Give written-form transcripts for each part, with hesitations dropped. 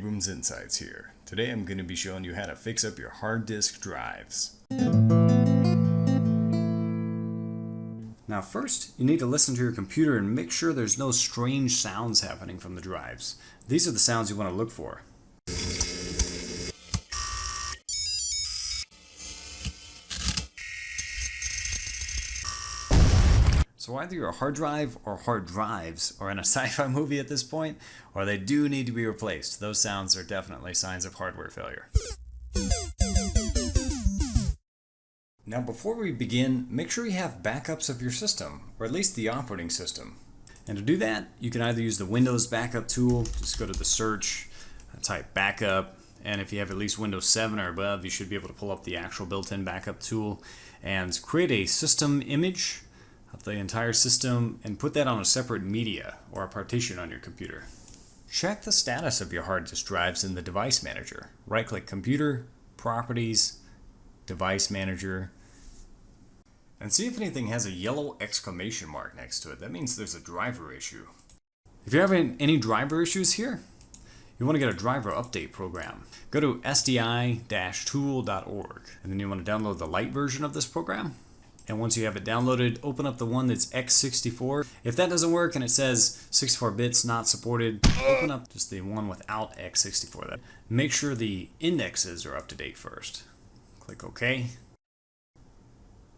Abrams Insights here. Today I'm going to be showing you how to fix up your hard disk drives. Now first, you need to listen to your computer and make sure there's no strange sounds happening from the drives. These are the sounds you want to look for. So either your hard drive or hard drives are in a sci-fi movie at this point, or they do need to be replaced. Those sounds are definitely signs of hardware failure. Now before we begin, make sure you have backups of your system, or at least the operating system. And to do that, you can either use the Windows backup tool, just go to the search, type backup, and if you have at least Windows 7 or above, you should be able to pull up the actual built-in backup tool and create a system image of the entire system and put that on a separate media or a partition on your computer. Check the status of your hard disk drives in the Device Manager. Right-click Computer, Properties, Device Manager, and see if anything has a yellow exclamation mark next to it. That means there's a driver issue. If you're having any driver issues here, you want to get a driver update program. Go to sdi-tool.org, and then you want to download the light version of this program. And once you have it downloaded, open up the one that's x64. If that doesn't work and it says 64 bits not supported, open up just the one without x64. Make sure the indexes are up to date first. Click OK.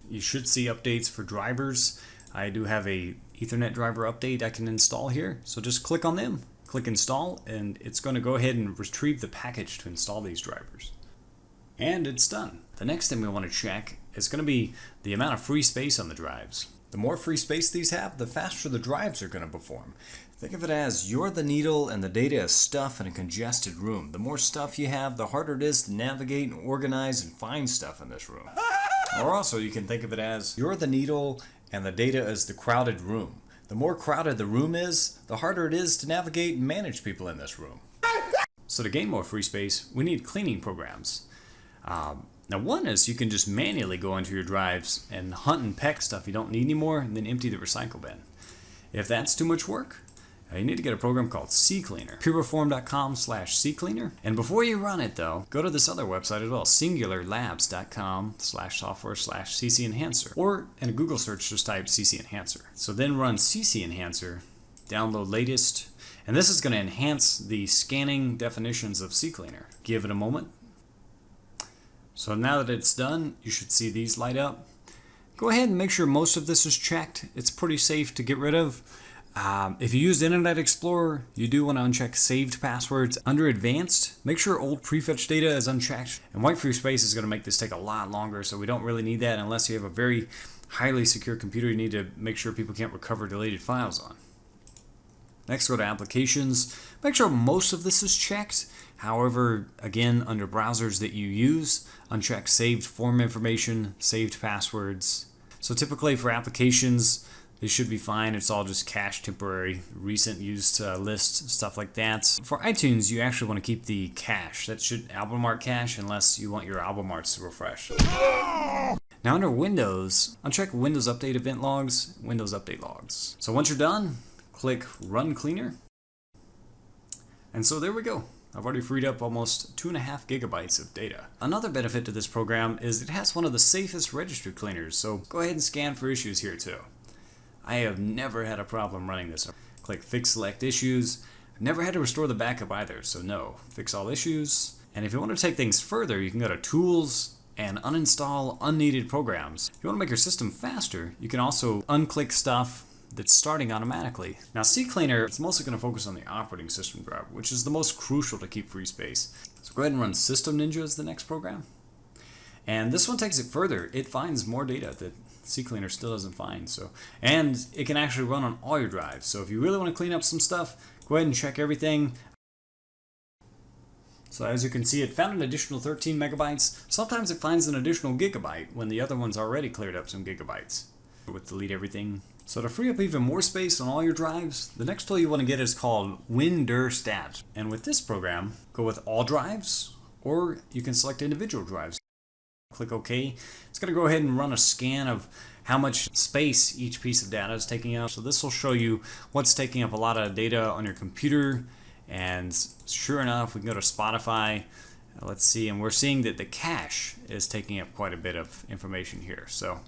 You should see updates for drivers. I do have a Ethernet driver update I can install here, so just click on them, click install, and it's going to go ahead and retrieve the package to install these drivers. And it's done. The next thing we want to check is going to be the amount of free space on the drives. The more free space these have, the faster the drives are going to perform. Think of it as you're the needle and the data is stuff in a congested room. The more stuff you have, the harder it is to navigate and organize and find stuff in this room. Or also you can think of it as you're the needle and the data is the crowded room. The more crowded the room is, the harder it is to navigate and manage people in this room. So to gain more free space, we need cleaning programs. Now one is you can just manually go into your drives and hunt and peck stuff you don't need anymore and then empty the recycle bin. If that's too much work, you need to get a program called CCleaner. pureperform.com/CCleaner. And before you run it though, go to this other website as well, singularlabs.com/software/CC Enhancer. Or in a Google search, just type CC Enhancer. So then run CC Enhancer, download latest, and this is going to enhance the scanning definitions of CCleaner. Give it a moment. So now that it's done, you should see these light up. Go ahead and make sure most of this is checked. It's pretty safe to get rid of. If you use Internet Explorer, you do want to uncheck saved passwords. Under advanced, make sure old prefetch data is unchecked. And white free space is going to make this take a lot longer, so we don't really need that unless you have a very highly secure computer you need to make sure people can't recover deleted files on. Next, go to Applications. Make sure most of this is checked. However, again, under browsers that you use, uncheck saved form information, saved passwords. So typically for applications, they should be fine. It's all just cached temporary, recent used list, stuff like that. For iTunes, you actually want to keep the cache. That should album art cache unless you want your album arts to refresh. Now under Windows, uncheck Windows Update event logs, Windows Update logs. So once you're done, click Run Cleaner. And so there we go. I've already freed up almost 2.5 gigabytes of data. Another benefit to this program is it has one of the safest registry cleaners, so go ahead and scan for issues here too. I have never had a problem running this. Click Fix Select Issues. I've never had to restore the backup either, so no. Fix all issues. And if you want to take things further, you can go to Tools and uninstall unneeded programs. If you want to make your system faster, you can also unclick stuff that's starting automatically. Now CCleaner, it's mostly going to focus on the operating system driver, which is the most crucial to keep free space. So go ahead and run System Ninja as the next program. And this one takes it further. It finds more data that CCleaner still doesn't find. And it can actually run on all your drives. So if you really want to clean up some stuff, go ahead and check everything. So as you can see, it found an additional 13 megabytes. Sometimes it finds an additional gigabyte when the other one's already cleared up some gigabytes. With delete everything. So to free up even more space on all your drives, the next tool you want to get is called WinDirStat. And with this program, go with all drives, or you can select individual drives. Click OK. It's going to go ahead and run a scan of how much space each piece of data is taking up. So this will show you what's taking up a lot of data on your computer And sure enough, we can go to Spotify. Let's see, and we're seeing that the cache is taking up quite a bit of information here. So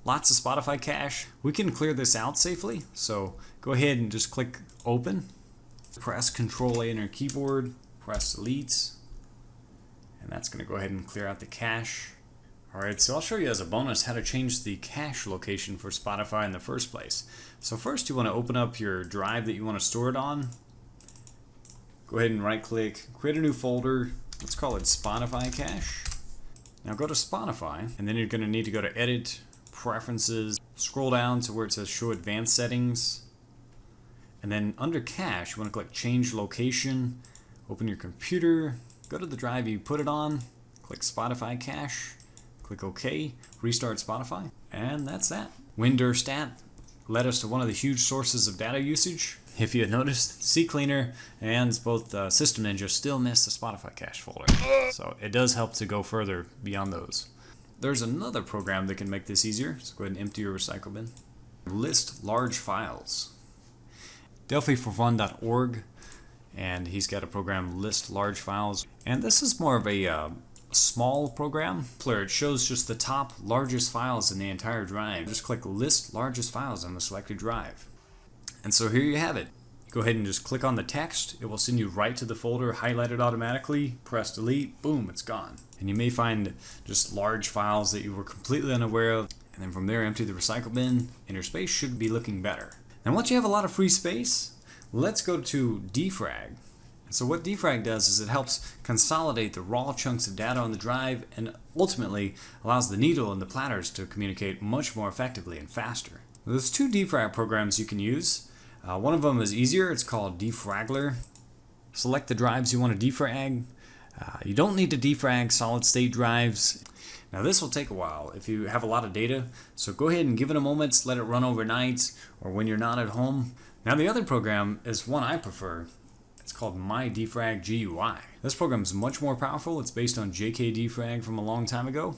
lots of Spotify cache. We can clear this out safely. So go ahead and just click open. Press Control A on your keyboard, press delete, and that's going to go ahead and clear out the cache. Alright, so I'll show you as a bonus how to change the cache location for Spotify in the first place. So first you want to open up your drive that you want to store it on. Go ahead and right click, create a new folder. Let's call it Spotify Cache. Now go to Spotify, and then you're going to need to go to Edit, Preferences, scroll down to where it says Show Advanced Settings. And then under Cache, you want to click Change Location, open your computer, go to the drive you put it on, click Spotify Cache, click OK, restart Spotify, and that's that. WinDirStat led us to one of the huge sources of data usage. If you had noticed, CCleaner and both System Ninja still miss the Spotify cache folder. So it does help to go further beyond those. There's another program that can make this easier, so go ahead and empty your recycle bin. List large files. DelphiForFun.org, and he's got a program, List Large Files. And this is more of a small program where it shows just the top largest files in the entire drive. Just click List Largest Files on the selected drive. And so here you have it. Go ahead and just click on the text. It will send you right to the folder, highlighted automatically. Press delete, boom, it's gone. And you may find just large files that you were completely unaware of. And then from there, empty the recycle bin, and your space should be looking better. And once you have a lot of free space, let's go to defrag. And so what defrag does is it helps consolidate the raw chunks of data on the drive and ultimately allows the needle and the platters to communicate much more effectively and faster. There's two defrag programs you can use. One of them is easier. It's called Defragler. Select the drives you want to defrag. You don't need to defrag solid state drives. Now this will take a while if you have a lot of data, so go ahead and give it a moment, let it run overnight or when you're not at home. Now the other program is one I prefer. It's called MyDefrag GUI. This program is much more powerful. It's based on JK-Defrag from a long time ago.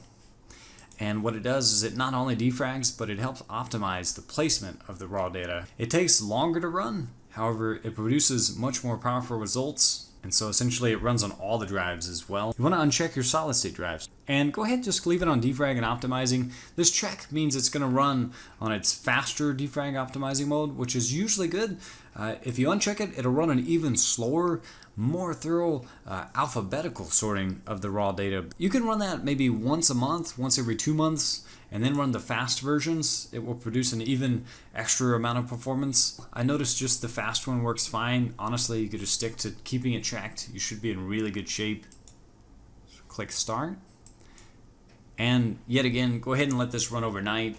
And what it does is it not only defrags, but it helps optimize the placement of the raw data. It takes longer to run, however, it produces much more powerful results. And so essentially it runs on all the drives as well. You want to uncheck your solid state drives. And go ahead and just leave it on defrag and optimizing. This check means it's going to run on its faster defrag optimizing mode, which is usually good. If you uncheck it, it'll run an even slower, more thorough alphabetical sorting of the raw data. You can run that maybe once a month, once every 2 months, and then run the fast versions. It will produce an even extra amount of performance. I noticed just the fast one works fine. Honestly, you could just stick to keeping it checked. You should be in really good shape. So click Start. And yet again, go ahead and let this run overnight.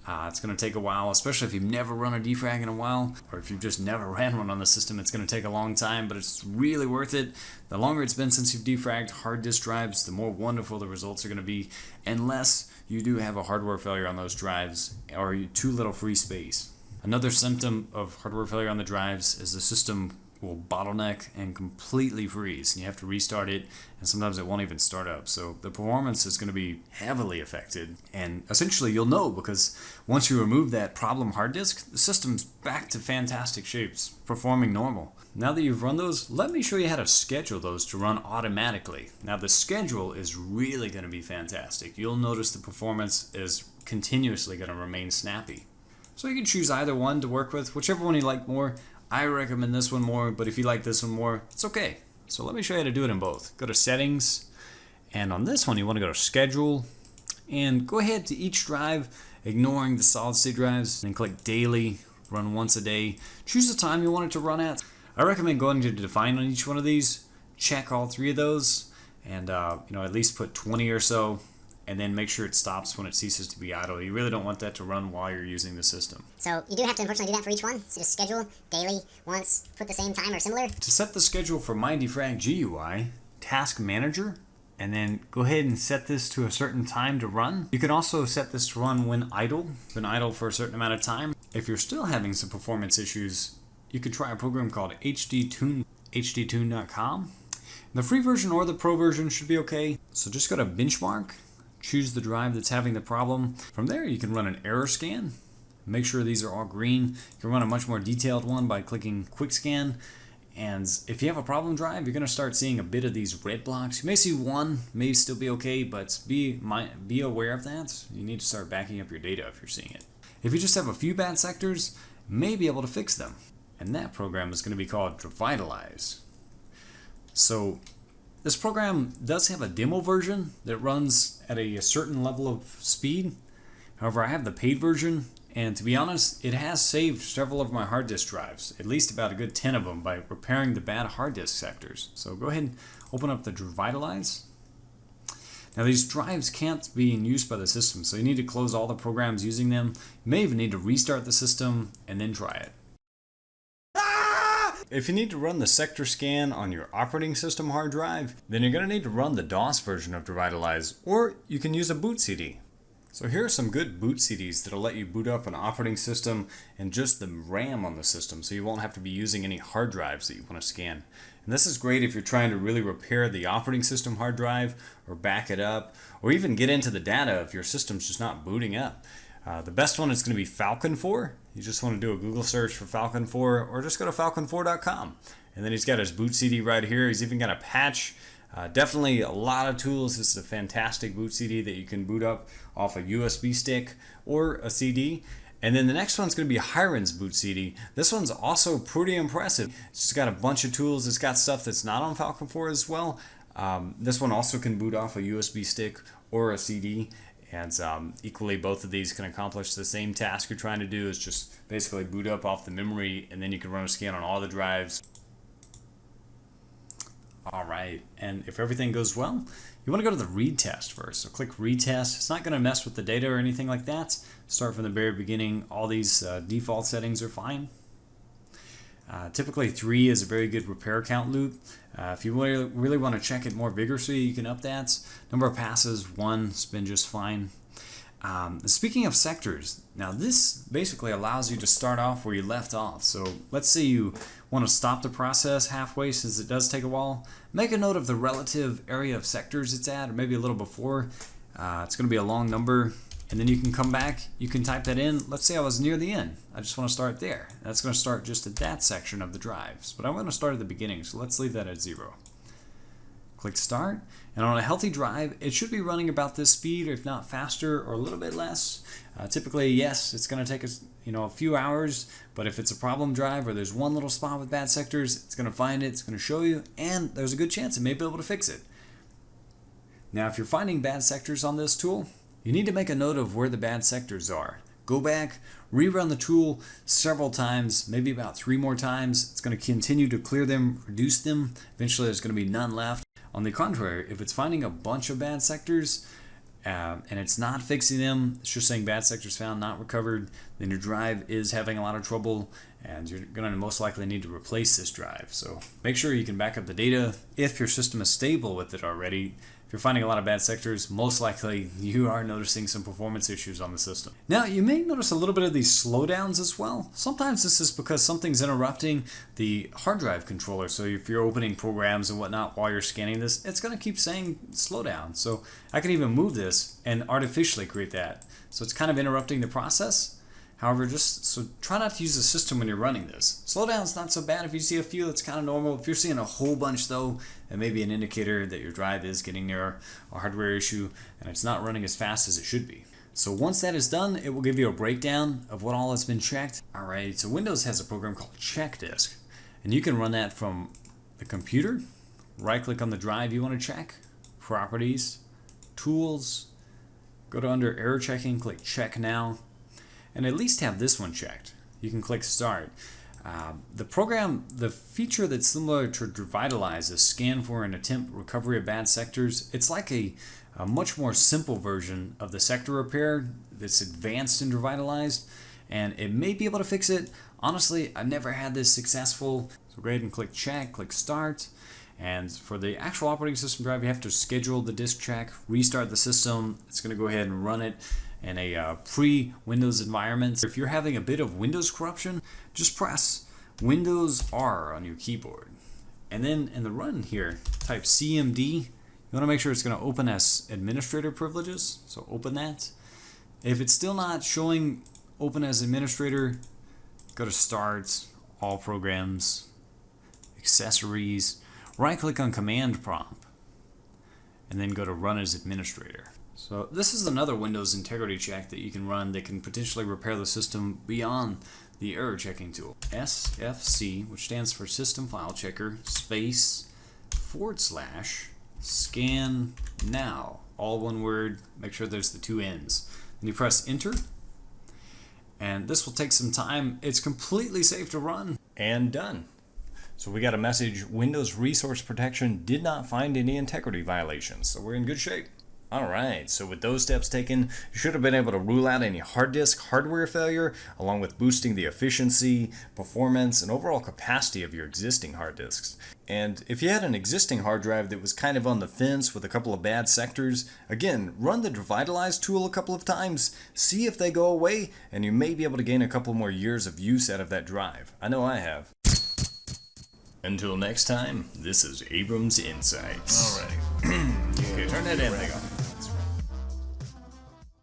It's going to take a while, especially if you've never run a defrag in a while, or if you've just never ran one on the system. It's going to take a long time, but it's really worth it. The longer it's been since you've defragged hard disk drives, the more wonderful the results are going to be, unless you do have a hardware failure on those drives or too little free space. Another symptom of hardware failure on the drives is the system will bottleneck and completely freeze, and you have to restart it, and sometimes it won't even start up. So the performance is going to be heavily affected, and essentially you'll know because once you remove that problem hard disk, the system's back to fantastic shapes, performing normal. Now that you've run those, let me show you how to schedule those to run automatically. Now the schedule is really going to be fantastic. You'll notice the performance is continuously going to remain snappy. So you can choose either one to work with, whichever one you like more. I recommend this one more, but if you like this one more, it's okay. So let me show you how to do it in both. Go to Settings, and on this one you want to go to Schedule, and go ahead to each drive, ignoring the solid state drives, and click Daily, run once a day. Choose the time you want it to run at. I recommend going to Define on each one of these, check all 3 of those, and at least put 20 or so, and then make sure it stops when it ceases to be idle. You really don't want that to run while you're using the system. So you do have to unfortunately do that for each one. So just schedule daily once, put the same time or similar. To set the schedule for MyDefrag GUI, Task Manager, and then go ahead and set this to a certain time to run. You can also set this to run when idle. It's been idle for a certain amount of time. If you're still having some performance issues, you could try a program called HDTune, hdtune.com. The free version or the pro version should be okay. So just go to Benchmark, choose the drive that's having the problem. From there, you can run an error scan. Make sure these are all green. You can run a much more detailed one by clicking Quick Scan. And if you have a problem drive, you're going to start seeing a bit of these red blocks. You may see one, may still be okay, but be aware of that. You need to start backing up your data if you're seeing it. If you just have a few bad sectors, you may be able to fix them. And that program is going to be called Diagnose. So this program does have a demo version that runs at a certain level of speed. However, I have the paid version, and to be honest, it has saved several of my hard disk drives, at least about a good 10 of them, by repairing the bad hard disk sectors. So go ahead and open up the Diagnose. Now these drives can't be in use by the system, so you need to close all the programs using them. You may even need to restart the system and then try it. If you need to run the sector scan on your operating system hard drive, then you're going to need to run the DOS version of Diagnose, or you can use a boot CD. So here are some good boot CDs that'll let you boot up an operating system and just the RAM on the system, so you won't have to be using any hard drives that you want to scan. And this is great if you're trying to really repair the operating system hard drive or back it up, or even get into the data if your system's just not booting up. The best one is going to be Falcon 4. You just want to do a Google search for Falcon 4, or just go to falcon4.com. And then he's got his boot CD right here. He's even got a patch. Definitely a lot of tools. This is a fantastic boot CD that you can boot up off a USB stick or a CD. And then the next one's going to be Hiren's boot CD. This one's also pretty impressive. It's got a bunch of tools. It's got stuff that's not on Falcon 4 as well. This one also can boot off a USB stick or a CD. And equally, both of these can accomplish the same task you're trying to do. Is just basically boot up off the memory, and then you can run a scan on all the drives. Alright, and if everything goes well, you want to go to the read test first. So click read test. It's not going to mess with the data or anything like that. Start from the very beginning. All these default settings are fine. Typically 3 is a very good repair count loop. If you really want to check it more vigorously, you can up that. Number of passes, 1 has been just fine. Speaking of sectors, now this basically allows you to start off where you left off. So let's say you want to stop the process halfway, since it does take a while. Make a note of the relative area of sectors it's at, or maybe a little before. It's going to be a long number, and then you can come back, you can type that in. Let's say I was near the end. I just want to start there. That's going to start just at that section of the drives, but I want to start at the beginning, so let's leave that at 0. Click start, and on a healthy drive, it should be running about this speed, or if not faster, or a little bit less. Typically, yes, it's going to take us a few hours, but if it's a problem drive or there's one little spot with bad sectors, it's going to find it, it's going to show you, and there's a good chance it may be able to fix it. Now, if you're finding bad sectors on this tool, you need to make a note of where the bad sectors are. Go back, rerun the tool several times, maybe about 3 more times. It's going to continue to clear them, reduce them. Eventually, there's going to be none left. On the contrary, if it's finding a bunch of bad sectors and it's not fixing them, it's just saying bad sectors found, not recovered, then your drive is having a lot of trouble, and you're going to most likely need to replace this drive. So make sure you can back up the data if your system is stable with it already. If you're finding a lot of bad sectors, most likely you are noticing some performance issues on the system. Now, you may notice a little bit of these slowdowns as well. Sometimes this is because something's interrupting the hard drive controller. So if you're opening programs and whatnot while you're scanning this, it's going to keep saying slow down. So I can even move this and artificially create that. So it's kind of interrupting the process. However, so try not to use the system when you're running this. Slowdown's not so bad. If you see a few, it's kind of normal. If you're seeing a whole bunch though, it may be an indicator that your drive is getting near a hardware issue and it's not running as fast as it should be. So once that is done, it will give you a breakdown of what all has been checked. Alright, so Windows has a program called Check Disk, and you can run that from the computer. Right click on the drive you want to check, Properties, Tools, go to under Error Checking, click Check Now, and at least have this one checked. You can click Start. The feature that's similar to Diagnose is scan for and attempt recovery of bad sectors. It's like a much more simple version of the sector repair that's advanced and revitalized, and it may be able to fix it. Honestly, I've never had this successful. So go ahead and click Check, click Start. And for the actual operating system drive, you have to schedule the disk check, restart the system. It's going to go ahead and run it in a pre-Windows environment. If you're having a bit of Windows corruption, just press Windows R on your keyboard. And then in the run here, type CMD. You want to make sure it's going to open as administrator privileges. So open that. If it's still not showing open as administrator, go to Start, All Programs. accessories, right-click on Command Prompt, and then go to Run as Administrator. So this is another Windows integrity check that you can run that can potentially repair the system beyond the error checking tool. SFC, which stands for System File Checker, space, / scan now. All one word, make sure there's the 2 N's. Then you press enter, and this will take some time. It's completely safe to run. And done. So we got a message, Windows Resource Protection did not find any integrity violations, so we're in good shape. Alright, so with those steps taken, you should have been able to rule out any hard disk hardware failure, along with boosting the efficiency, performance, and overall capacity of your existing hard disks. And if you had an existing hard drive that was kind of on the fence with a couple of bad sectors, again, run the Revitalize tool a couple of times, see if they go away, and you may be able to gain a couple more years of use out of that drive. I know I have. Until next time, this is Abrams Insights. Alrighty. Okay, turn that damn thing on.